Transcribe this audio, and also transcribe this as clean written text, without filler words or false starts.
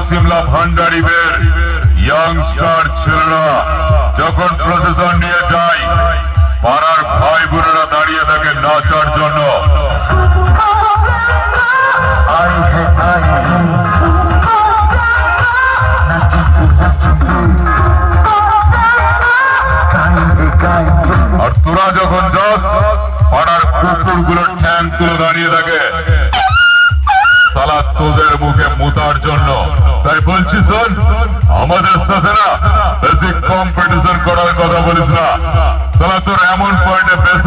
Shimla ভান্ডারিদের youngster ছেলেরা যখন procession নিয়ে যায়, পাড়ার ভাই বোনেরা দাঁড়িয়ে থাকে নাচার জন্য। আর তোরা যখন যাস, পাড়ার কুকুর গুলোর ঠ্যাং তুলে দাঁড়িয়ে থাকে সালা তোদের মুখে মুতার জন্য। তাই বলছি শোন, আমাদের সাথে না বেশি কম্পিটিশন করার কথা বলিস না, সালা তোর এমন পয়েন্টে বেশি